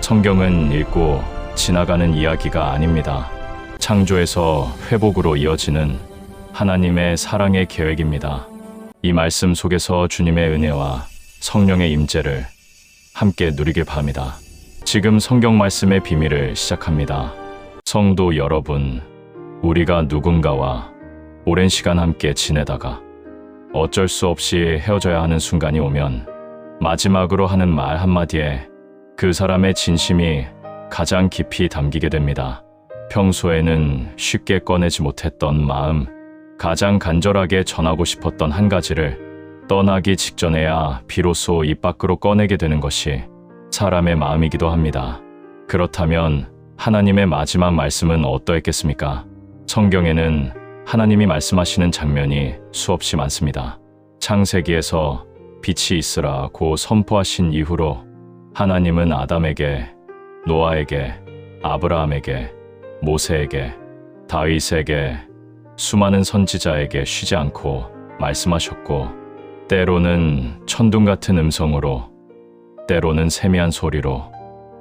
성경은 읽고 지나가는 이야기가 아닙니다. 창조에서 회복으로 이어지는 하나님의 사랑의 계획입니다. 이 말씀 속에서 주님의 은혜와 성령의 임재를 함께 누리길 바랍니다. 지금 성경 말씀의 비밀을 시작합니다. 성도 여러분, 우리가 누군가와 오랜 시간 함께 지내다가 어쩔 수 없이 헤어져야 하는 순간이 오면 마지막으로 하는 말 한마디에 그 사람의 진심이 가장 깊이 담기게 됩니다. 평소에는 쉽게 꺼내지 못했던 마음, 가장 간절하게 전하고 싶었던 한 가지를 떠나기 직전에야 비로소 입 밖으로 꺼내게 되는 것이 사람의 마음이기도 합니다. 그렇다면 하나님의 마지막 말씀은 어떠했겠습니까? 성경에는 하나님이 말씀하시는 장면이 수없이 많습니다. 창세기에서 빛이 있으라고 선포하신 이후로 하나님은 아담에게, 노아에게, 아브라함에게, 모세에게, 다윗에게, 수많은 선지자에게 쉬지 않고 말씀하셨고, 때로는 천둥 같은 음성으로, 때로는 세미한 소리로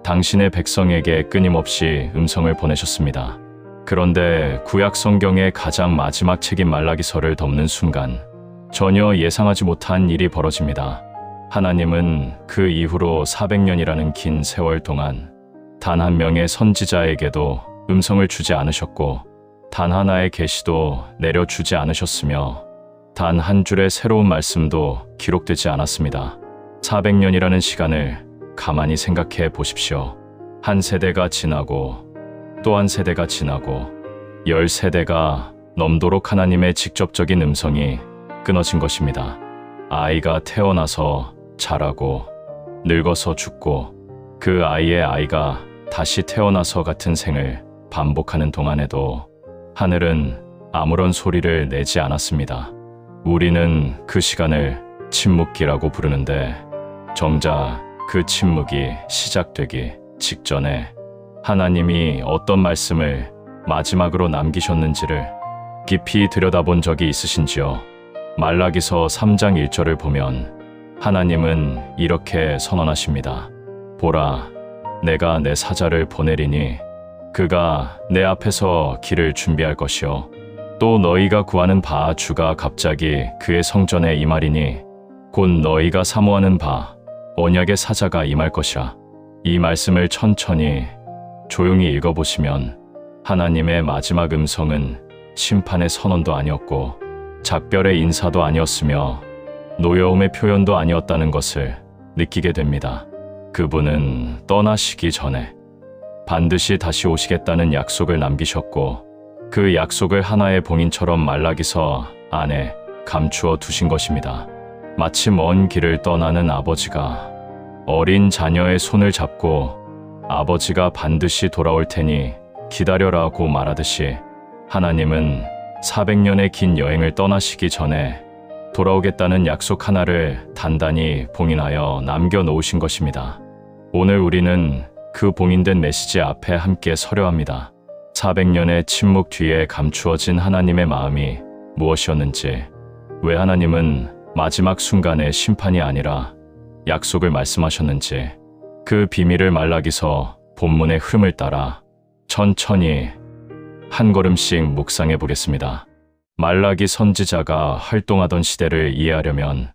당신의 백성에게 끊임없이 음성을 보내셨습니다. 그런데 구약 성경의 가장 마지막 책인 말라기서를 덮는 순간 전혀 예상하지 못한 일이 벌어집니다. 하나님은 그 이후로 400년이라는 긴 세월 동안 단 한 명의 선지자에게도 음성을 주지 않으셨고, 단 하나의 계시도 내려주지 않으셨으며, 단 한 줄의 새로운 말씀도 기록되지 않았습니다. 400년이라는 시간을 가만히 생각해 보십시오. 한 세대가 지나고 또 한 세대가 지나고 10세대가 넘도록 하나님의 직접적인 음성이 끊어진 것입니다. 아이가 태어나서 자라고 늙어서 죽고 그 아이의 아이가 다시 태어나서 같은 생을 반복하는 동안에도 하늘은 아무런 소리를 내지 않았습니다. 우리는 그 시간을 침묵기라고 부르는데, 정작 그 침묵이 시작되기 직전에 하나님이 어떤 말씀을 마지막으로 남기셨는지를 깊이 들여다본 적이 있으신지요? 말라기서 3장 1절을 보면 하나님은 이렇게 선언하십니다. 보라, 내가 내 사자를 보내리니 그가 내 앞에서 길을 준비할 것이요, 또 너희가 구하는 바 주가 갑자기 그의 성전에 임하리니 곧 너희가 사모하는 바 언약의 사자가 임할 것이라. 이 말씀을 천천히 조용히 읽어보시면 하나님의 마지막 음성은 심판의 선언도 아니었고 작별의 인사도 아니었으며 노여움의 표현도 아니었다는 것을 느끼게 됩니다. 그분은 떠나시기 전에 반드시 다시 오시겠다는 약속을 남기셨고, 그 약속을 하나의 봉인처럼 말라기서 안에 감추어 두신 것입니다. 마치 먼 길을 떠나는 아버지가 어린 자녀의 손을 잡고 아버지가 반드시 돌아올 테니 기다려라고 말하듯이, 하나님은 400년의 긴 여행을 떠나시기 전에 돌아오겠다는 약속 하나를 단단히 봉인하여 남겨놓으신 것입니다. 오늘 우리는 그 봉인된 메시지 앞에 함께 서려 합니다. 400년의 침묵 뒤에 감추어진 하나님의 마음이 무엇이었는지, 왜 하나님은 마지막 순간의 심판이 아니라 약속을 말씀하셨는지, 그 비밀을 말라기서 본문의 흐름을 따라 천천히 한 걸음씩 묵상해 보겠습니다. 말라기 선지자가 활동하던 시대를 이해하려면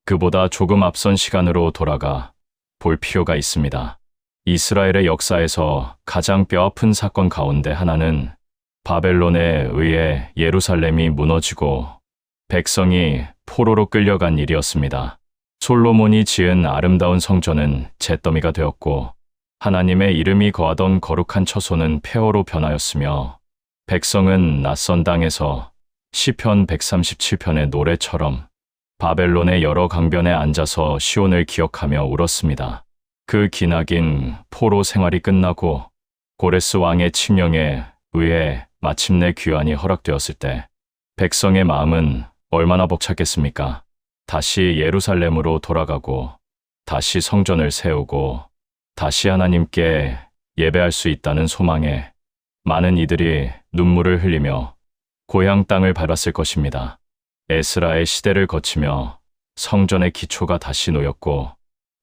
그보다 조금 앞선 시간으로 돌아가 볼 필요가 있습니다. 이스라엘의 역사에서 가장 뼈아픈 사건 가운데 하나는 바벨론에 의해 예루살렘이 무너지고 백성이 포로로 끌려간 일이었습니다. 솔로몬이 지은 아름다운 성전은 잿더미가 되었고, 하나님의 이름이 거하던 거룩한 처소는 폐허로 변하였으며, 백성은 낯선 땅에서 시편 137편의 노래처럼 바벨론의 여러 강변에 앉아서 시온을 기억하며 울었습니다. 그 기나긴 포로 생활이 끝나고 고레스 왕의 칙령에 의해 마침내 귀환이 허락되었을 때 백성의 마음은 얼마나 벅찼겠습니까? 다시 예루살렘으로 돌아가고 다시 성전을 세우고 다시 하나님께 예배할 수 있다는 소망에 많은 이들이 눈물을 흘리며 고향 땅을 밟았을 것입니다. 에스라의 시대를 거치며 성전의 기초가 다시 놓였고,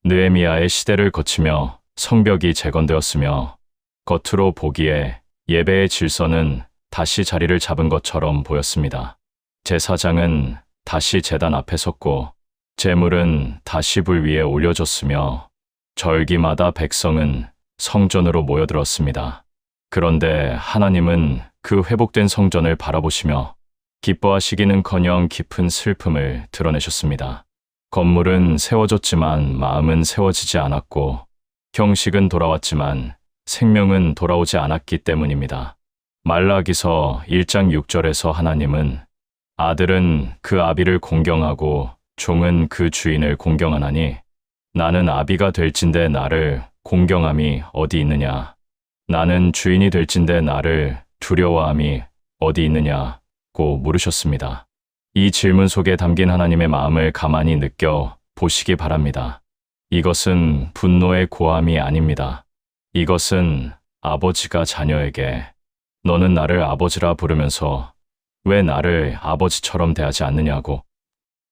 느헤미야의 시대를 거치며 성벽이 재건되었으며 겉으로 보기에 예배의 질서는 다시 자리를 잡은 것처럼 보였습니다. 제사장은 다시 제단 앞에 섰고 제물은 다시 불 위에 올려졌으며 절기마다 백성은 성전으로 모여들었습니다. 그런데 하나님은 그 회복된 성전을 바라보시며 기뻐하시기는커녕 깊은 슬픔을 드러내셨습니다. 건물은 세워졌지만 마음은 세워지지 않았고 형식은 돌아왔지만 생명은 돌아오지 않았기 때문입니다. 말라기서 1장 6절에서 하나님은 아들은 그 아비를 공경하고 종은 그 주인을 공경하나니 나는 아비가 될진대 나를 공경함이 어디 있느냐? 나는 주인이 될진대 나를 두려워함이 어디 있느냐고 물으셨습니다. 이 질문 속에 담긴 하나님의 마음을 가만히 느껴 보시기 바랍니다. 이것은 분노의 고함이 아닙니다. 이것은 아버지가 자녀에게 너는 나를 아버지라 부르면서 왜 나를 아버지처럼 대하지 않느냐고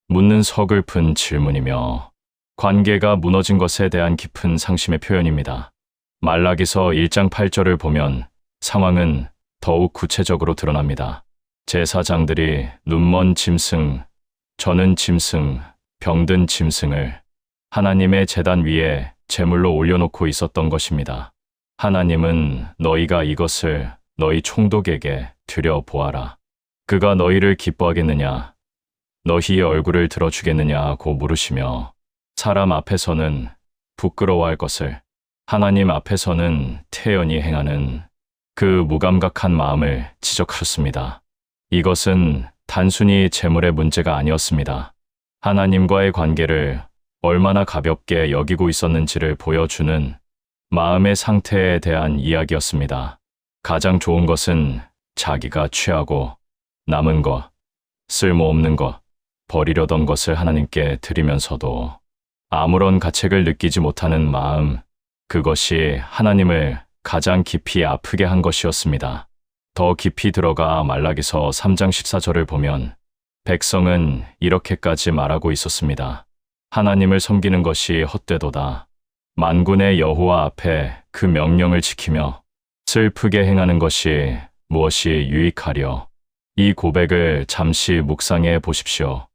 묻는 서글픈 질문이며 관계가 무너진 것에 대한 깊은 상심의 표현입니다. 말라기서 1장 8절을 보면 상황은 더욱 구체적으로 드러납니다. 제사장들이 눈먼 짐승, 저는 짐승, 병든 짐승을 하나님의 제단 위에 제물로 올려놓고 있었던 것입니다. 하나님은 너희가 이것을 너희 총독에게 드려보아라. 그가 너희를 기뻐하겠느냐? 너희의 얼굴을 들어주겠느냐고 물으시며 사람 앞에서는 부끄러워할 것을 하나님 앞에서는 태연히 행하는 그 무감각한 마음을 지적하셨습니다. 이것은 단순히 재물의 문제가 아니었습니다. 하나님과의 관계를 얼마나 가볍게 여기고 있었는지를 보여주는 마음의 상태에 대한 이야기였습니다. 가장 좋은 것은 자기가 취하고 남은 것, 쓸모없는 것, 버리려던 것을 하나님께 드리면서도 아무런 가책을 느끼지 못하는 마음, 그것이 하나님을 가장 깊이 아프게 한 것이었습니다. 더 깊이 들어가 말라기서 3장 14절을 보면 백성은 이렇게까지 말하고 있었습니다. 하나님을 섬기는 것이 헛되도다. 만군의 여호와 앞에 그 명령을 지키며 슬프게 행하는 것이 무엇이 유익하려. 이 고백을 잠시 묵상해 보십시오.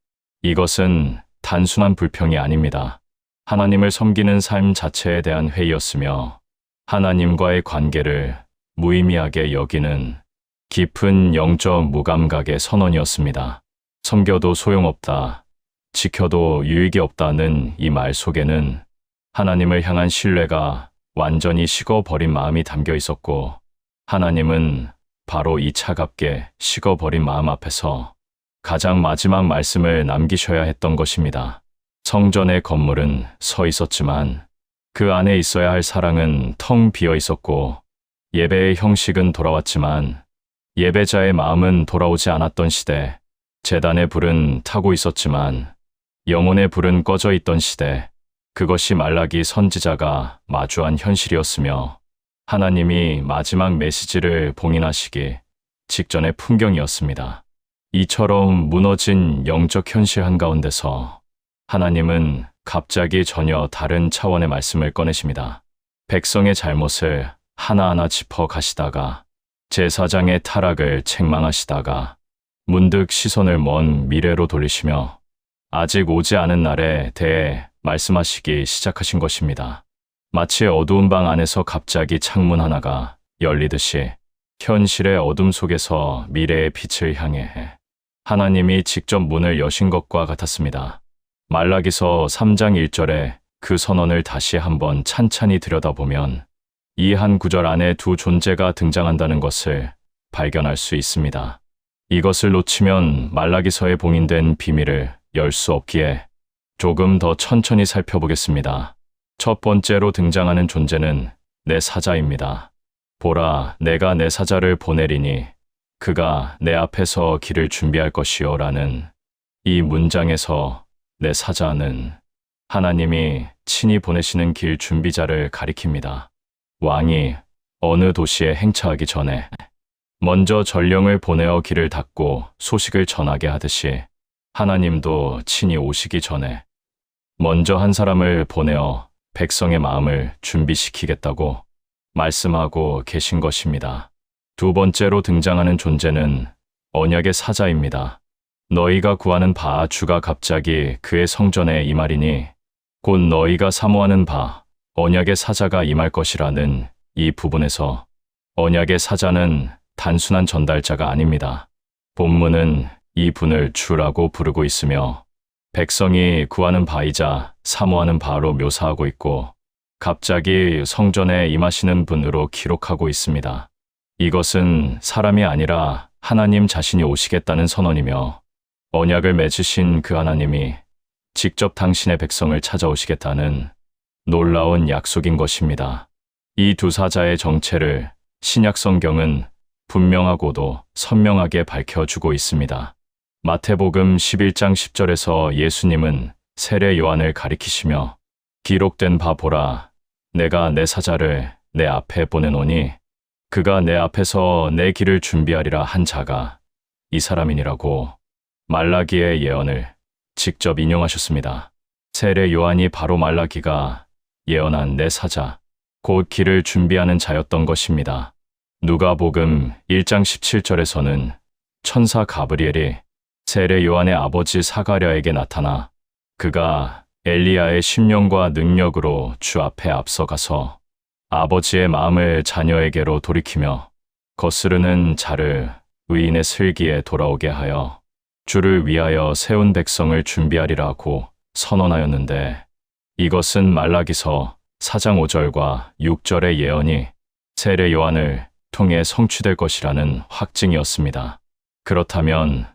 이것은 단순한 불평이 아닙니다. 하나님을 섬기는 삶 자체에 대한 회의였으며 하나님과의 관계를 무의미하게 여기는 깊은 영적 무감각의 선언이었습니다. 섬겨도 소용없다, 지켜도 유익이 없다는 이 말 속에는 하나님을 향한 신뢰가 완전히 식어버린 마음이 담겨 있었고 하나님은 바로 이 차갑게 식어버린 마음 앞에서 가장 마지막 말씀을 남기셔야 했던 것입니다. 성전의 건물은 서 있었지만 그 안에 있어야 할 사랑은 텅 비어 있었고 예배의 형식은 돌아왔지만 예배자의 마음은 돌아오지 않았던 시대, 제단의 불은 타고 있었지만 영혼의 불은 꺼져 있던 시대, 그것이 말라기 선지자가 마주한 현실이었으며 하나님이 마지막 메시지를 봉인하시기 직전의 풍경이었습니다. 이처럼 무너진 영적 현실 한가운데서 하나님은 갑자기 전혀 다른 차원의 말씀을 꺼내십니다. 백성의 잘못을 하나하나 짚어 가시다가 제사장의 타락을 책망하시다가 문득 시선을 먼 미래로 돌리시며 아직 오지 않은 날에 대해 말씀하시기 시작하신 것입니다. 마치 어두운 방 안에서 갑자기 창문 하나가 열리듯이 현실의 어둠 속에서 미래의 빛을 향해 하나님이 직접 문을 여신 것과 같았습니다. 말라기서 3장 1절에 그 선언을 다시 한번 찬찬히 들여다보면 이 한 구절 안에 두 존재가 등장한다는 것을 발견할 수 있습니다. 이것을 놓치면 말라기서에 봉인된 비밀을 열 수 없기에 조금 더 천천히 살펴보겠습니다. 첫 번째로 등장하는 존재는 내 사자입니다. 보라, 내가 내 사자를 보내리니 그가 내 앞에서 길을 준비할 것이요 라는 이 문장에서 내 사자는 하나님이 친히 보내시는 길 준비자를 가리킵니다. 왕이 어느 도시에 행차하기 전에 먼저 전령을 보내어 길을 닦고 소식을 전하게 하듯이 하나님도 친히 오시기 전에 먼저 한 사람을 보내어 백성의 마음을 준비시키겠다고 말씀하고 계신 것입니다. 두 번째로 등장하는 존재는 언약의 사자입니다. 너희가 구하는 바 주가 갑자기 그의 성전에 임하리니 곧 너희가 사모하는 바 언약의 사자가 임할 것이라는 이 부분에서 언약의 사자는 단순한 전달자가 아닙니다. 본문은 이 분을 주라고 부르고 있으며 백성이 구하는 바이자 사모하는 바로 묘사하고 있고 갑자기 성전에 임하시는 분으로 기록하고 있습니다. 이것은 사람이 아니라 하나님 자신이 오시겠다는 선언이며 언약을 맺으신 그 하나님이 직접 당신의 백성을 찾아오시겠다는 놀라운 약속인 것입니다. 이 두 사자의 정체를 신약 성경은 분명하고도 선명하게 밝혀주고 있습니다. 마태복음 11장 10절에서 예수님은 세례 요한을 가리키시며 기록된 바 보라 내가 내 사자를 내 앞에 보내노니 그가 내 앞에서 내 길을 준비하리라 한 자가 이 사람이니라고 말라기의 예언을 직접 인용하셨습니다. 세례 요한이 바로 말라기가 예언한 내 사자, 곧 길을 준비하는 자였던 것입니다. 누가복음 1장 17절에서는 천사 가브리엘이 세례 요한의 아버지 사가랴에게 나타나 그가 엘리야의 심령과 능력으로 주 앞에 앞서가서 아버지의 마음을 자녀에게로 돌이키며 거스르는 자를 의인의 슬기에 돌아오게 하여 주를 위하여 세운 백성을 준비하리라고 선언하였는데 이것은 말라기서 4장 5절과 6절의 예언이 세례 요한을 통해 성취될 것이라는 확증이었습니다. 그렇다면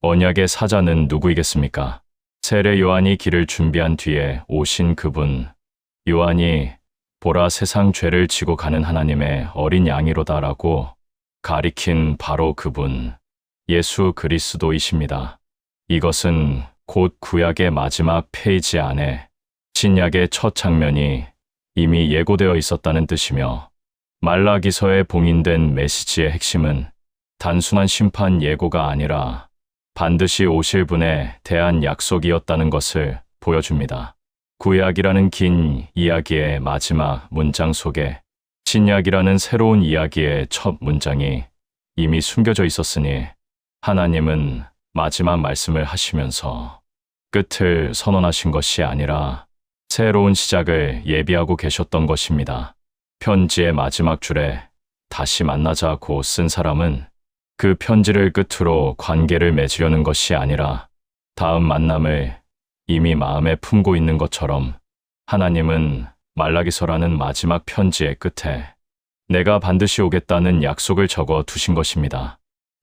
언약의 사자는 누구이겠습니까? 세례 요한이 길을 준비한 뒤에 오신 그분, 요한이 보라 세상 죄를 지고 가는 하나님의 어린 양이로다라고 가리킨 바로 그분, 예수 그리스도이십니다. 이것은 곧 구약의 마지막 페이지 안에 신약의 첫 장면이 이미 예고되어 있었다는 뜻이며 말라기서에 봉인된 메시지의 핵심은 단순한 심판 예고가 아니라 반드시 오실 분에 대한 약속이었다는 것을 보여줍니다. 구약이라는 긴 이야기의 마지막 문장 속에 신약이라는 새로운 이야기의 첫 문장이 이미 숨겨져 있었으니 하나님은 마지막 말씀을 하시면서 끝을 선언하신 것이 아니라 새로운 시작을 예비하고 계셨던 것입니다. 편지의 마지막 줄에 다시 만나자고 쓴 사람은 그 편지를 끝으로 관계를 맺으려는 것이 아니라 다음 만남을 이미 마음에 품고 있는 것처럼 하나님은 말라기서라는 마지막 편지의 끝에 내가 반드시 오겠다는 약속을 적어 두신 것입니다.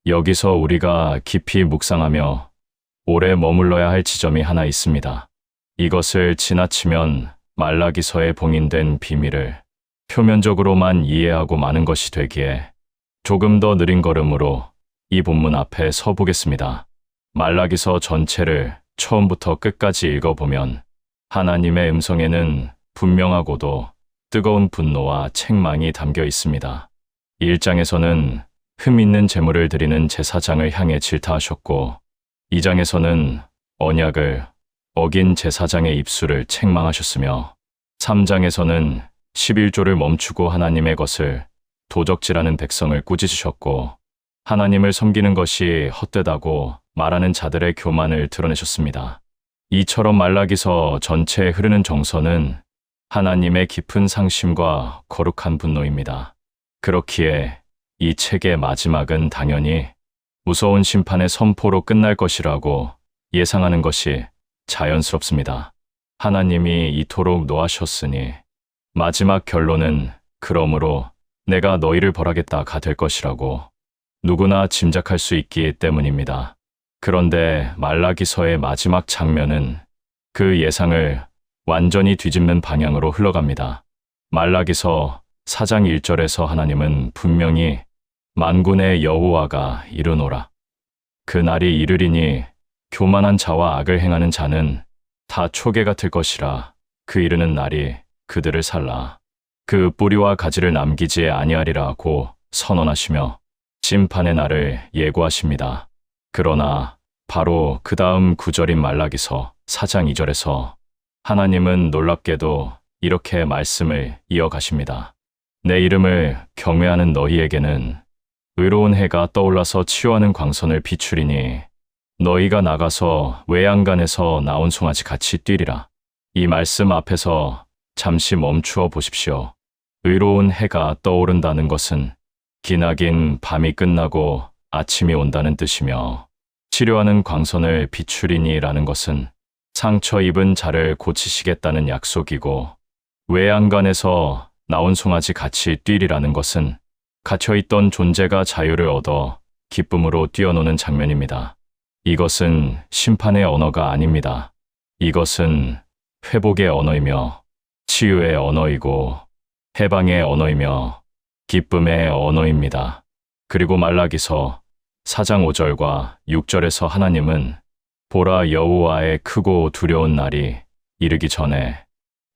여기서 우리가 깊이 묵상하며 오래 머물러야 할 지점이 하나 있습니다. 이것을 지나치면 말라기서에 봉인된 비밀을 표면적으로만 이해하고 마는 것이 되기에 조금 더 느린 걸음으로 이 본문 앞에 서 보겠습니다. 말라기서 전체를 처음부터 끝까지 읽어보면 하나님의 음성에는 분명하고도 뜨거운 분노와 책망이 담겨 있습니다. 1장에서는 흠 있는 제물을 드리는 제사장을 향해 질타하셨고 2장에서는 언약을 어긴 제사장의 입술을 책망하셨으며 3장에서는 11조를 멈추고 하나님의 것을 도적질하는 백성을 꾸짖으셨고 하나님을 섬기는 것이 헛되다고 말하는 자들의 교만을 드러내셨습니다. 이처럼 말라기서 전체에 흐르는 정서는 하나님의 깊은 상심과 거룩한 분노입니다. 그렇기에 이 책의 마지막은 당연히 무서운 심판의 선포로 끝날 것이라고 예상하는 것이 자연스럽습니다. 하나님이 이토록 노하셨으니 마지막 결론은 그러므로 내가 너희를 벌하겠다가 될 것이라고 누구나 짐작할 수 있기 때문입니다. 그런데 말라기서의 마지막 장면은 그 예상을 완전히 뒤집는 방향으로 흘러갑니다. 말라기서 4장 1절에서 하나님은 분명히 만군의 여호와가 이르노라. 그날이 이르리니 교만한 자와 악을 행하는 자는 다 초계 같을 것이라. 그 이르는 날이 그들을 살라. 그 뿌리와 가지를 남기지 아니하리라고 선언하시며 심판의 날을 예고하십니다. 그러나 바로 그 다음 구절인 말라기서 4장 2절에서 하나님은 놀랍게도 이렇게 말씀을 이어가십니다. 내 이름을 경외하는 너희에게는 의로운 해가 떠올라서 치유하는 광선을 비추리니 너희가 나가서 외양간에서 나온 송아지 같이 뛰리라. 이 말씀 앞에서 잠시 멈추어 보십시오. 의로운 해가 떠오른다는 것은 기나긴 밤이 끝나고 아침이 온다는 뜻이며, 치료하는 광선을 비추리니라는 것은 상처 입은 자를 고치시겠다는 약속이고, 외양간에서 나온 송아지 같이 뛰리라는 것은 갇혀있던 존재가 자유를 얻어 기쁨으로 뛰어노는 장면입니다. 이것은 심판의 언어가 아닙니다. 이것은 회복의 언어이며 치유의 언어이고 해방의 언어이며 기쁨의 언어입니다. 그리고 말라기서 4장 5절과 6절에서 하나님은 보라, 여호와의 크고 두려운 날이 이르기 전에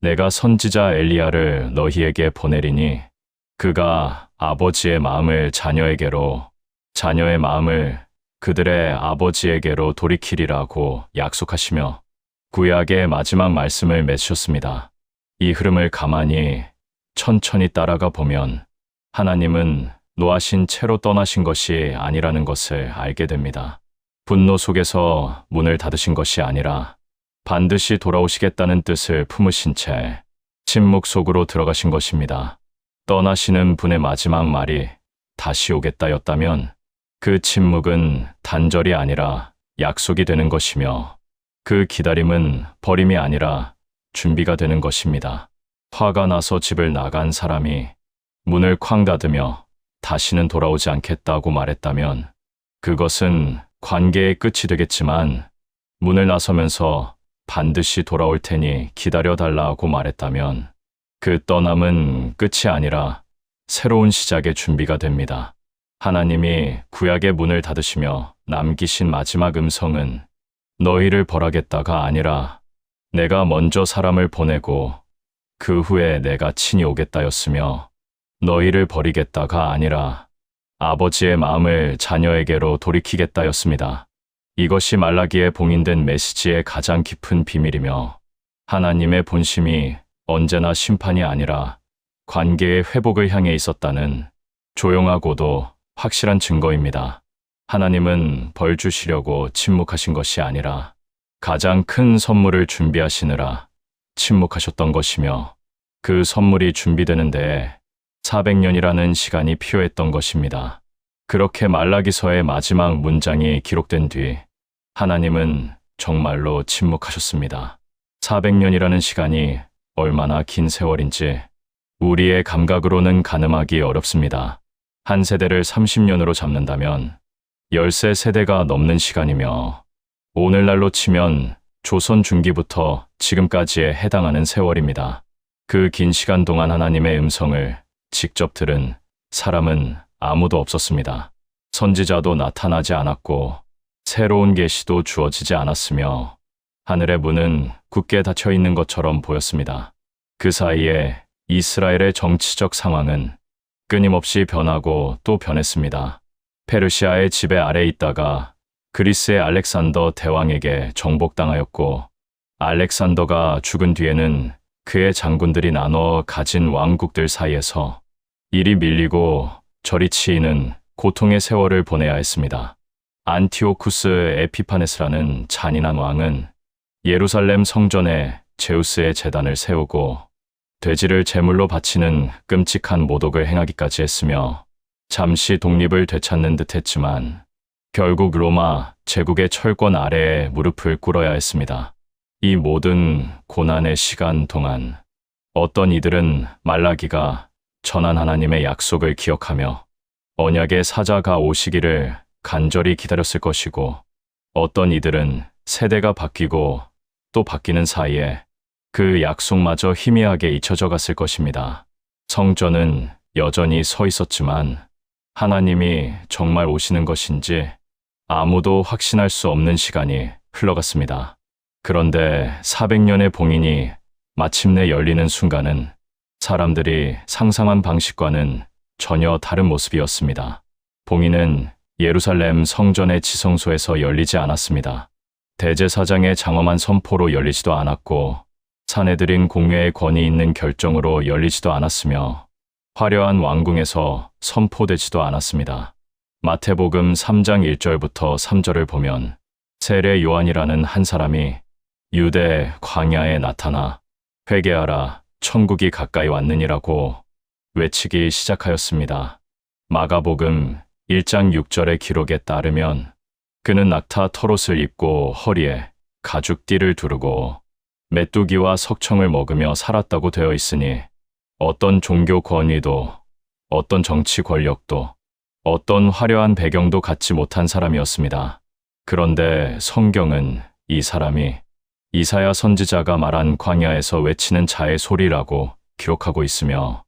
내가 선지자 엘리야를 너희에게 보내리니 그가 아버지의 마음을 자녀에게로, 자녀의 마음을 그들의 아버지에게로 돌이키리라고 약속하시며 구약의 마지막 말씀을 맺으셨습니다. 이 흐름을 가만히 천천히 따라가 보면 하나님은 노하신 채로 떠나신 것이 아니라는 것을 알게 됩니다. 분노 속에서 문을 닫으신 것이 아니라 반드시 돌아오시겠다는 뜻을 품으신 채 침묵 속으로 들어가신 것입니다. 떠나시는 분의 마지막 말이 다시 오겠다였다면 그 침묵은 단절이 아니라 약속이 되는 것이며, 그 기다림은 버림이 아니라 준비가 되는 것입니다. 화가 나서 집을 나간 사람이 문을 쾅 닫으며 다시는 돌아오지 않겠다고 말했다면 그것은 관계의 끝이 되겠지만, 문을 나서면서 반드시 돌아올 테니 기다려달라고 말했다면 그 떠남은 끝이 아니라 새로운 시작의 준비가 됩니다. 하나님이 구약의 문을 닫으시며 남기신 마지막 음성은 너희를 벌하겠다가 아니라 내가 먼저 사람을 보내고 그 후에 내가 친히 오겠다였으며, 너희를 버리겠다가 아니라 아버지의 마음을 자녀에게로 돌이키겠다였습니다. 이것이 말라기에 봉인된 메시지의 가장 깊은 비밀이며, 하나님의 본심이 언제나 심판이 아니라 관계의 회복을 향해 있었다는 조용하고도 확실한 증거입니다. 하나님은 벌 주시려고 침묵하신 것이 아니라 가장 큰 선물을 준비하시느라 침묵하셨던 것이며, 그 선물이 준비되는 데에 400년이라는 시간이 필요했던 것입니다. 그렇게 말라기서의 마지막 문장이 기록된 뒤 하나님은 정말로 침묵하셨습니다. 400년이라는 시간이 얼마나 긴 세월인지 우리의 감각으로는 가늠하기 어렵습니다. 한 세대를 30년으로 잡는다면 13세대가 넘는 시간이며, 오늘날로 치면 조선 중기부터 지금까지에 해당하는 세월입니다. 그 긴 시간 동안 하나님의 음성을 직접 들은 사람은 아무도 없었습니다. 선지자도 나타나지 않았고 새로운 계시도 주어지지 않았으며 하늘의 문은 굳게 닫혀 있는 것처럼 보였습니다. 그 사이에 이스라엘의 정치적 상황은 끊임없이 변하고 또 변했습니다. 페르시아의 지배 아래 있다가 그리스의 알렉산더 대왕에게 정복당하였고, 알렉산더가 죽은 뒤에는 그의 장군들이 나눠 가진 왕국들 사이에서 이리 밀리고 저리 치이는 고통의 세월을 보내야 했습니다. 안티오쿠스 에피파네스라는 잔인한 왕은 예루살렘 성전에 제우스의 제단을 세우고 돼지를 제물로 바치는 끔찍한 모독을 행하기까지 했으며, 잠시 독립을 되찾는 듯 했지만 결국 로마 제국의 철권 아래에 무릎을 꿇어야 했습니다. 이 모든 고난의 시간 동안 어떤 이들은 말라기가 전한 하나님의 약속을 기억하며 언약의 사자가 오시기를 간절히 기다렸을 것이고, 어떤 이들은 세대가 바뀌고 또 바뀌는 사이에 그 약속마저 희미하게 잊혀져 갔을 것입니다. 성전은 여전히 서 있었지만 하나님이 정말 오시는 것인지 아무도 확신할 수 없는 시간이 흘러갔습니다. 그런데 400년의 봉인이 마침내 열리는 순간은 사람들이 상상한 방식과는 전혀 다른 모습이었습니다. 봉인은 예루살렘 성전의 지성소에서 열리지 않았습니다. 대제사장의 장엄한 선포로 열리지도 않았고, 사내들인 공회의 권위 있는 결정으로 열리지도 않았으며 화려한 왕궁에서 선포되지도 않았습니다. 마태복음 3장 1절부터 3절을 보면 세례 요한이라는 한 사람이 유대 광야에 나타나 회개하라 천국이 가까이 왔느니라고 외치기 시작하였습니다. 마가복음 1장 6절의 기록에 따르면 그는 낙타 털옷을 입고 허리에 가죽띠를 두르고 메뚜기와 석청을 먹으며 살았다고 되어 있으니 어떤 종교 권위도 어떤 정치 권력도 어떤 화려한 배경도 갖지 못한 사람이었습니다. 그런데 성경은 이 사람이 이사야 선지자가 말한 광야에서 외치는 자의 소리라고 기록하고 있으며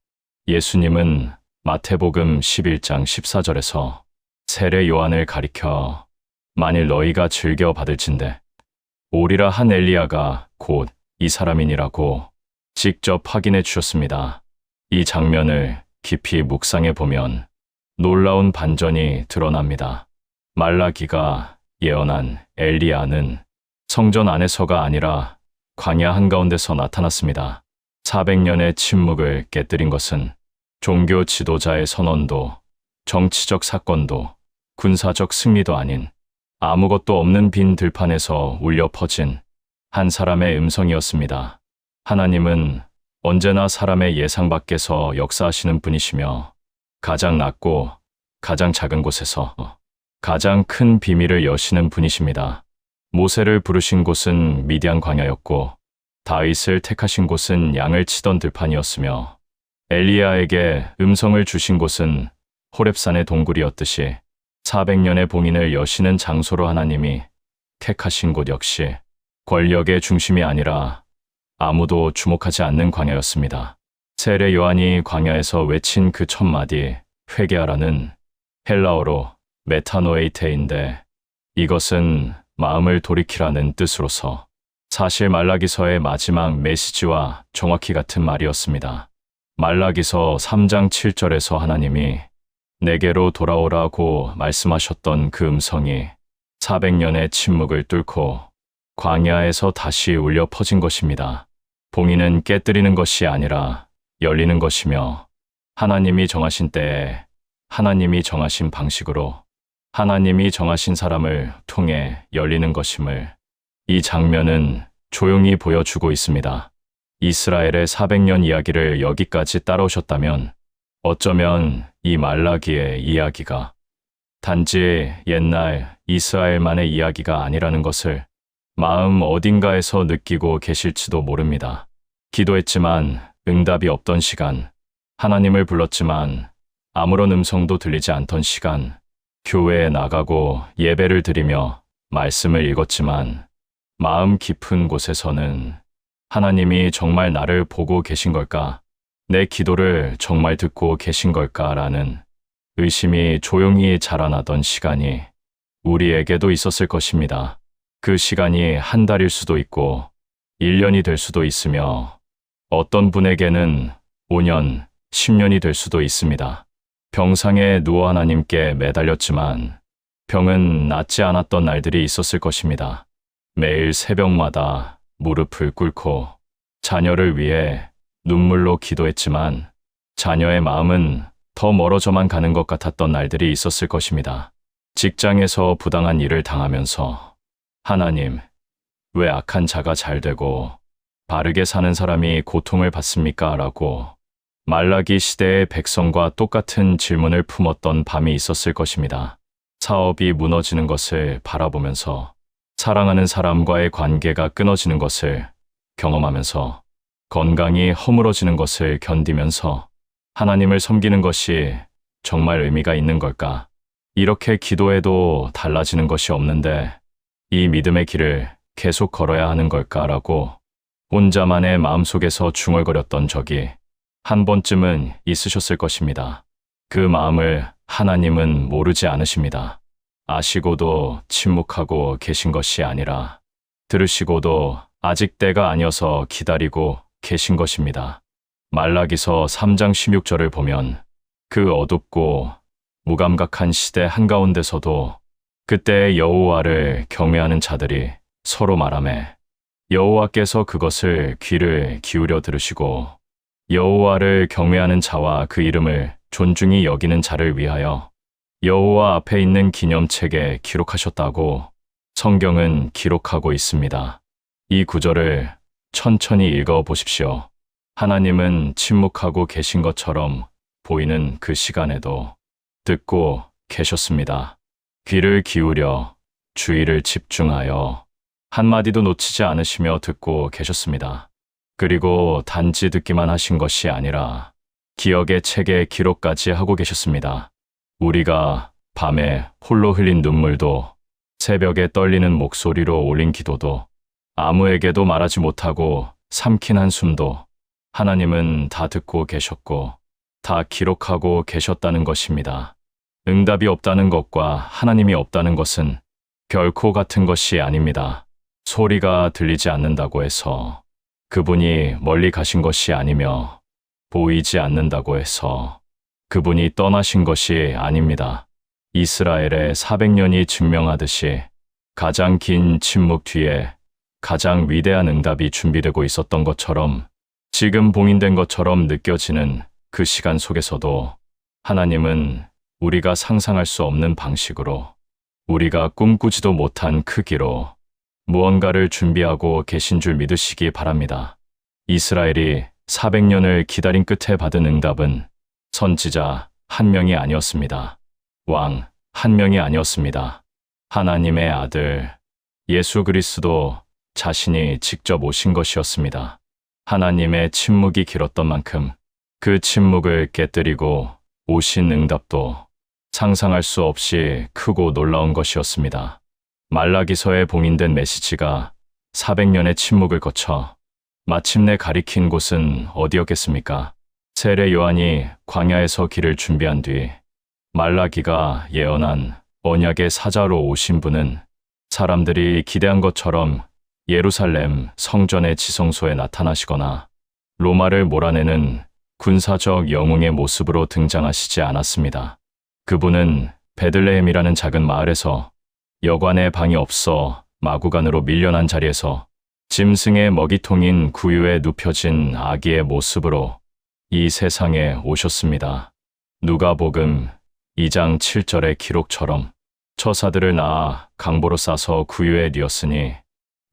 예수님은 마태복음 11장 14절에서 세례 요한을 가리켜 만일 너희가 즐겨 받을진대 오리라 한 엘리야가 곧 이 사람이니라고 직접 확인해 주셨습니다. 이 장면을 깊이 묵상해 보면 놀라운 반전이 드러납니다. 말라기가 예언한 엘리야는 성전 안에서가 아니라 광야 한가운데서 나타났습니다. 400년의 침묵을 깨뜨린 것은 종교 지도자의 선언도 정치적 사건도 군사적 승리도 아닌 아무것도 없는 빈 들판에서 울려 퍼진 한 사람의 음성이었습니다. 하나님은 언제나 사람의 예상 밖에서 역사하시는 분이시며 가장 낮고 가장 작은 곳에서 가장 큰 비밀을 여시는 분이십니다. 모세를 부르신 곳은 미디안 광야였고 다윗을 택하신 곳은 양을 치던 들판이었으며 엘리야에게 음성을 주신 곳은 호렙산의 동굴이었듯이 400년의 봉인을 여시는 장소로 하나님이 택하신 곳 역시 권력의 중심이 아니라 아무도 주목하지 않는 광야였습니다. 세례 요한이 광야에서 외친 그 첫 마디 회개하라는 헬라어로 메타노에이테인데 이것은 마음을 돌이키라는 뜻으로서 사실 말라기서의 마지막 메시지와 정확히 같은 말이었습니다. 말라기서 3장 7절에서 하나님이 내게로 돌아오라고 말씀하셨던 그 음성이 400년의 침묵을 뚫고 광야에서 다시 울려 퍼진 것입니다. 봉인은 깨뜨리는 것이 아니라 열리는 것이며 하나님이 정하신 때에 하나님이 정하신 방식으로 하나님이 정하신 사람을 통해 열리는 것임을 이 장면은 조용히 보여주고 있습니다. 이스라엘의 400년 이야기를 여기까지 따라오셨다면 어쩌면 이 말라기의 이야기가 단지 옛날 이스라엘만의 이야기가 아니라는 것을 마음 어딘가에서 느끼고 계실지도 모릅니다. 기도했지만 응답이 없던 시간, 하나님을 불렀지만 아무런 음성도 들리지 않던 시간, 교회에 나가고 예배를 드리며 말씀을 읽었지만 마음 깊은 곳에서는 하나님이 정말 나를 보고 계신 걸까? 내 기도를 정말 듣고 계신 걸까라는 의심이 조용히 자라나던 시간이 우리에게도 있었을 것입니다. 그 시간이 한 달일 수도 있고 1년이 될 수도 있으며 어떤 분에게는 5년, 10년이 될 수도 있습니다. 병상에 누워 하나님께 매달렸지만 병은 낫지 않았던 날들이 있었을 것입니다. 매일 새벽마다 무릎을 꿇고 자녀를 위해 눈물로 기도했지만 자녀의 마음은 더 멀어져만 가는 것 같았던 날들이 있었을 것입니다. 직장에서 부당한 일을 당하면서 하나님, 왜 악한 자가 잘 되고 바르게 사는 사람이 고통을 받습니까? 라고 말라기 시대의 백성과 똑같은 질문을 품었던 밤이 있었을 것입니다. 사업이 무너지는 것을 바라보면서 사랑하는 사람과의 관계가 끊어지는 것을 경험하면서 건강이 허물어지는 것을 견디면서 하나님을 섬기는 것이 정말 의미가 있는 걸까? 이렇게 기도해도 달라지는 것이 없는데 이 믿음의 길을 계속 걸어야 하는 걸까라고 혼자만의 마음속에서 중얼거렸던 적이 한 번쯤은 있으셨을 것입니다. 그 마음을 하나님은 모르지 않으십니다. 아시고도 침묵하고 계신 것이 아니라 들으시고도 아직 때가 아니어서 기다리고 계신 것입니다. 말라기서 3장 16절을 보면 그 어둡고 무감각한 시대 한가운데서도 그때의 여호와를 경외하는 자들이 서로 말하매 여호와께서 그것을 귀를 기울여 들으시고 여호와를 경외하는 자와 그 이름을 존중히 여기는 자를 위하여 여호와 앞에 있는 기념책에 기록하셨다고 성경은 기록하고 있습니다. 이 구절을 천천히 읽어 보십시오. 하나님은 침묵하고 계신 것처럼 보이는 그 시간에도 듣고 계셨습니다. 귀를 기울여 주의를 집중하여 한마디도 놓치지 않으시며 듣고 계셨습니다. 그리고 단지 듣기만 하신 것이 아니라 기억의 책에 기록까지 하고 계셨습니다. 우리가 밤에 홀로 흘린 눈물도 새벽에 떨리는 목소리로 올린 기도도 아무에게도 말하지 못하고 삼킨 한숨도 하나님은 다 듣고 계셨고 다 기록하고 계셨다는 것입니다. 응답이 없다는 것과 하나님이 없다는 것은 결코 같은 것이 아닙니다. 소리가 들리지 않는다고 해서 그분이 멀리 가신 것이 아니며 보이지 않는다고 해서 그분이 떠나신 것이 아닙니다. 이스라엘의 400년이 증명하듯이 가장 긴 침묵 뒤에 가장 위대한 응답이 준비되고 있었던 것처럼 지금 봉인된 것처럼 느껴지는 그 시간 속에서도 하나님은 우리가 상상할 수 없는 방식으로 우리가 꿈꾸지도 못한 크기로 무언가를 준비하고 계신 줄 믿으시기 바랍니다. 이스라엘이 400년을 기다린 끝에 받은 응답은 선지자 한 명이 아니었습니다. 왕 한 명이 아니었습니다. 하나님의 아들 예수 그리스도 자신이 직접 오신 것이었습니다. 하나님의 침묵이 길었던 만큼 그 침묵을 깨뜨리고 오신 응답도 상상할 수 없이 크고 놀라운 것이었습니다. 말라기서에 봉인된 메시지가 400년의 침묵을 거쳐 마침내 가리킨 곳은 어디였겠습니까? 세례 요한이 광야에서 길을 준비한 뒤 말라기가 예언한 언약의 사자로 오신 분은 사람들이 기대한 것처럼 예루살렘 성전의 지성소에 나타나시거나 로마를 몰아내는 군사적 영웅의 모습으로 등장하시지 않았습니다. 그분은 베들레헴이라는 작은 마을에서 여관에 방이 없어 마구간으로 밀려난 자리에서 짐승의 먹이통인 구유에 눕혀진 아기의 모습으로 이 세상에 오셨습니다. 누가복음 2장 7절의 기록처럼 처사들을 낳아 강보로 싸서 구유에 뉘었으니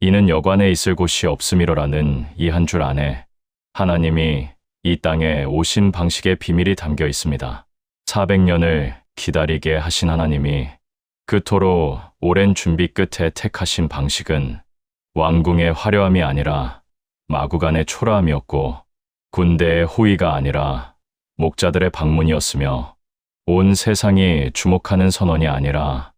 이는 여관에 있을 곳이 없음이로라는 이 한 줄 안에 하나님이 이 땅에 오신 방식의 비밀이 담겨 있습니다. 400년을 기다리게 하신 하나님이 그토록 오랜 준비 끝에 택하신 방식은 왕궁의 화려함이 아니라 마구간의 초라함이었고 군대의 호위가 아니라 목자들의 방문이었으며 온 세상이 주목하는 선언이 아니라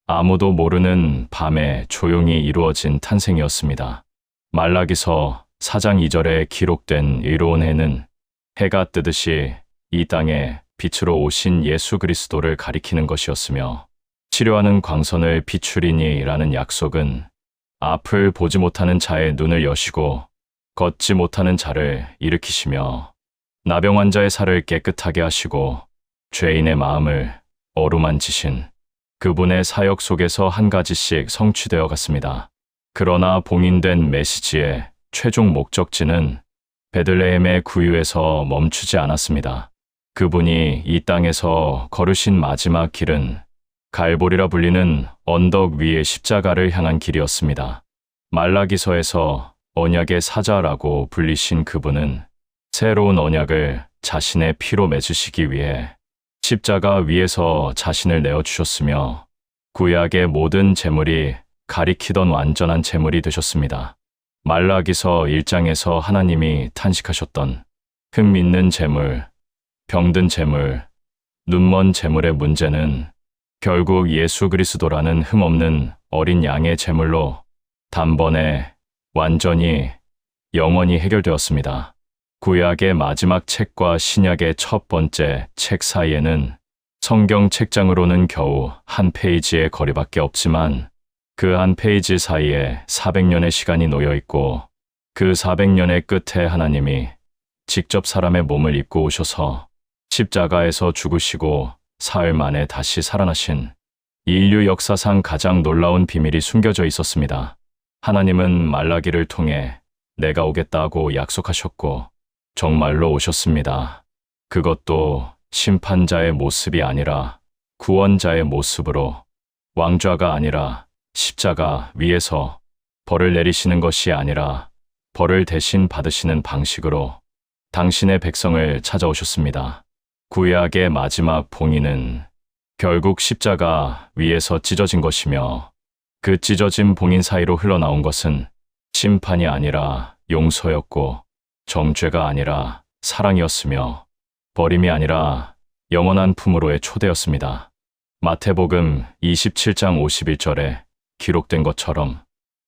아무도 모르는 밤에 조용히 이루어진 탄생이었습니다. 말라기서 4장 2절에 기록된 의로운 해는 해가 뜨듯이 이 땅에 빛으로 오신 예수 그리스도를 가리키는 것이었으며 치료하는 광선을 비추리니라는 약속은 앞을 보지 못하는 자의 눈을 여시고 걷지 못하는 자를 일으키시며 나병 환자의 살을 깨끗하게 하시고 죄인의 마음을 어루만지신 그분의 사역 속에서 한 가지씩 성취되어 갔습니다. 그러나 봉인된 메시지의 최종 목적지는 베들레헴의 구유에서 멈추지 않았습니다. 그분이 이 땅에서 걸으신 마지막 길은 갈보리라 불리는 언덕 위의 십자가를 향한 길이었습니다. 말라기서에서 언약의 사자라고 불리신 그분은 새로운 언약을 자신의 피로 맺으시기 위해 십자가 위에서 자신을 내어주셨으며 구약의 모든 제물이 가리키던 완전한 제물이 되셨습니다. 말라기서 1장에서 하나님이 탄식하셨던 흠 있는 제물, 병든 제물, 눈먼 제물의 문제는 결국 예수 그리스도라는 흠없는 어린 양의 제물로 단번에 완전히 영원히 해결되었습니다. 구약의 마지막 책과 신약의 첫 번째 책 사이에는 성경 책장으로는 겨우 한 페이지의 거리밖에 없지만 그 한 페이지 사이에 400년의 시간이 놓여 있고 그 400년의 끝에 하나님이 직접 사람의 몸을 입고 오셔서 십자가에서 죽으시고 사흘 만에 다시 살아나신 인류 역사상 가장 놀라운 비밀이 숨겨져 있었습니다. 하나님은 말라기를 통해 내가 오겠다고 약속하셨고 정말로 오셨습니다. 그것도 심판자의 모습이 아니라 구원자의 모습으로, 왕좌가 아니라 십자가 위에서 벌을 내리시는 것이 아니라 벌을 대신 받으시는 방식으로 당신의 백성을 찾아오셨습니다. 구약의 마지막 봉인은 결국 십자가 위에서 찢어진 것이며, 그 찢어진 봉인 사이로 흘러나온 것은 심판이 아니라 용서였고, 정죄가 아니라 사랑이었으며, 버림이 아니라 영원한 품으로의 초대였습니다. 마태복음 27장 51절에 기록된 것처럼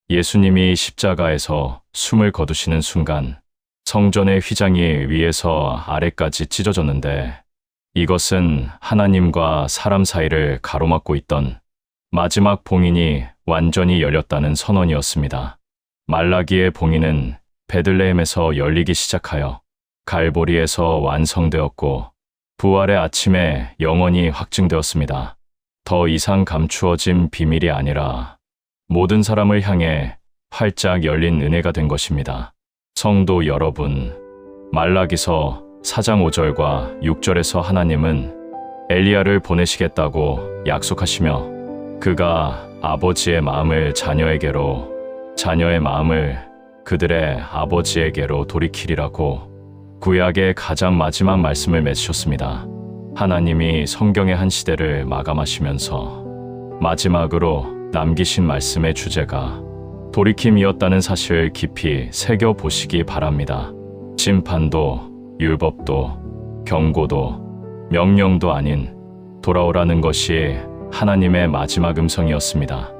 예수님이 십자가에서 숨을 거두시는 순간 성전의 휘장이 위에서 아래까지 찢어졌는데, 이것은 하나님과 사람 사이를 가로막고 있던 마지막 봉인이 완전히 열렸다는 선언이었습니다. 말라기의 봉인은 베들레헴에서 열리기 시작하여 갈보리에서 완성되었고, 부활의 아침에 영원히 확증되었습니다. 더 이상 감추어진 비밀이 아니라 모든 사람을 향해 활짝 열린 은혜가 된 것입니다. 성도 여러분, 말라기서 4장 5절과 6절에서 하나님은 엘리야를 보내시겠다고 약속하시며, 그가 아버지의 마음을 자녀에게로, 자녀의 마음을 그들의 아버지에게로 돌이키리라고 구약의 가장 마지막 말씀을 맺으셨습니다. 하나님이 성경의 한 시대를 마감하시면서 마지막으로 남기신 말씀의 주제가 돌이킴이었다는 사실을 깊이 새겨보시기 바랍니다. 심판도 율법도 경고도 명령도 아닌 돌아오라는 것이 하나님의 마지막 음성이었습니다.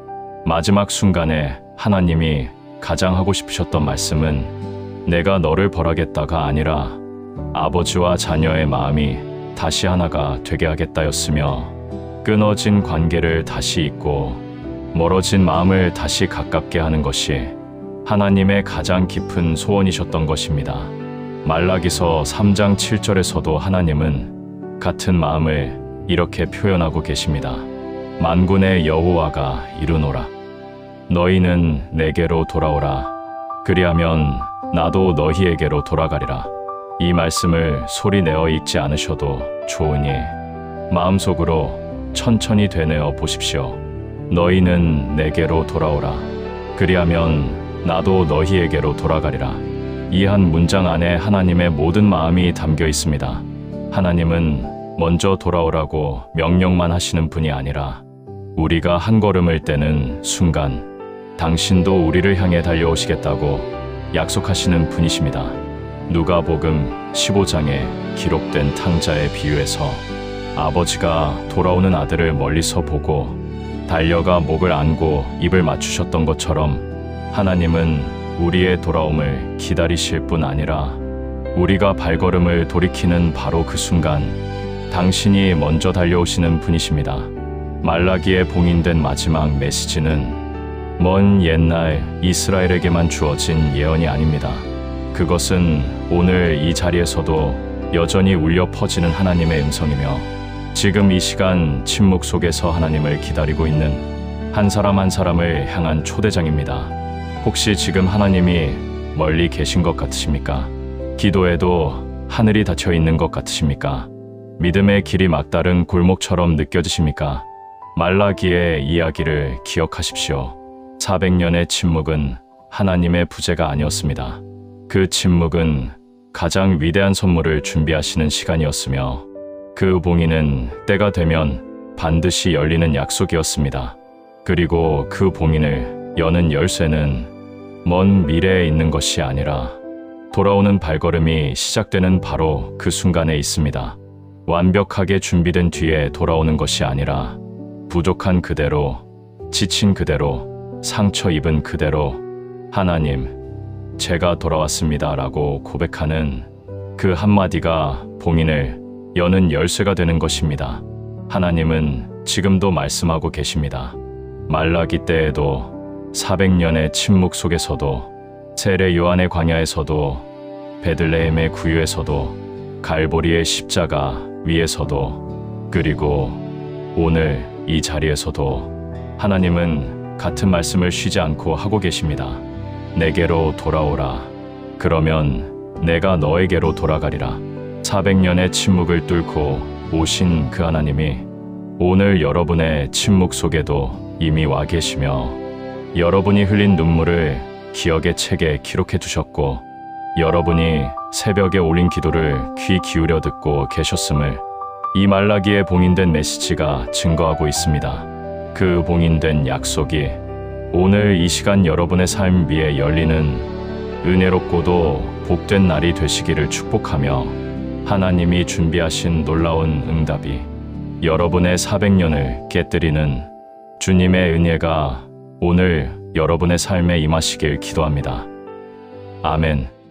마지막 순간에 하나님이 가장 하고 싶으셨던 말씀은 내가 너를 벌하겠다가 아니라 아버지와 자녀의 마음이 다시 하나가 되게 하겠다였으며, 끊어진 관계를 다시 잇고 멀어진 마음을 다시 가깝게 하는 것이 하나님의 가장 깊은 소원이셨던 것입니다. 말라기서 3장 7절에서도 하나님은 같은 마음을 이렇게 표현하고 계십니다. 만군의 여호와가 이르노라. 너희는 내게로 돌아오라. 그리하면 나도 너희에게로 돌아가리라. 이 말씀을 소리내어 읽지 않으셔도 좋으니 마음속으로 천천히 되뇌어 보십시오. 너희는 내게로 돌아오라. 그리하면 나도 너희에게로 돌아가리라. 이 한 문장 안에 하나님의 모든 마음이 담겨 있습니다. 하나님은 먼저 돌아오라고 명령만 하시는 분이 아니라 우리가 한 걸음을 떼는 순간 당신도 우리를 향해 달려오시겠다고 약속하시는 분이십니다. 누가복음 15장에 기록된 탕자의 비유에서 아버지가 돌아오는 아들을 멀리서 보고 달려가 목을 안고 입을 맞추셨던 것처럼, 하나님은 우리의 돌아옴을 기다리실 뿐 아니라 우리가 발걸음을 돌이키는 바로 그 순간 당신이 먼저 달려오시는 분이십니다. 말라기에 봉인된 마지막 메시지는 먼 옛날 이스라엘에게만 주어진 예언이 아닙니다. 그것은 오늘 이 자리에서도 여전히 울려 퍼지는 하나님의 음성이며, 지금 이 시간 침묵 속에서 하나님을 기다리고 있는 한 사람 한 사람을 향한 초대장입니다. 혹시 지금 하나님이 멀리 계신 것 같으십니까? 기도에도 하늘이 닫혀 있는 것 같으십니까? 믿음의 길이 막다른 골목처럼 느껴지십니까? 말라기의 이야기를 기억하십시오. 400년의 침묵은 하나님의 부재가 아니었습니다. 그 침묵은 가장 위대한 선물을 준비하시는 시간이었으며, 그 봉인은 때가 되면 반드시 열리는 약속이었습니다. 그리고 그 봉인을 여는 열쇠는 먼 미래에 있는 것이 아니라 돌아오는 발걸음이 시작되는 바로 그 순간에 있습니다. 완벽하게 준비된 뒤에 돌아오는 것이 아니라 부족한 그대로, 지친 그대로, 상처 입은 그대로 하나님, 제가 돌아왔습니다 라고 고백하는 그 한마디가 봉인을 여는 열쇠가 되는 것입니다. 하나님은 지금도 말씀하고 계십니다. 말라기 때에도, 400년의 침묵 속에서도, 세례 요한의 광야에서도, 베들레헴의 구유에서도, 갈보리의 십자가 위에서도, 그리고 오늘 이 자리에서도 하나님은 같은 말씀을 쉬지 않고 하고 계십니다. 내게로 돌아오라. 그러면 내가 너에게로 돌아가리라. 400년의 침묵을 뚫고 오신 그 하나님이 오늘 여러분의 침묵 속에도 이미 와 계시며 여러분이 흘린 눈물을 기억의 책에 기록해 두셨고 여러분이 새벽에 올린 기도를 귀 기울여 듣고 계셨음을 이 말라기에 봉인된 메시지가 증거하고 있습니다. 그 봉인된 약속이 오늘 이 시간 여러분의 삶 위에 열리는 은혜롭고도 복된 날이 되시기를 축복하며 하나님이 준비하신 놀라운 응답이 여러분의 400년을 깨뜨리는 주님의 은혜가 오늘 여러분의 삶에 임하시길 기도합니다. 아멘.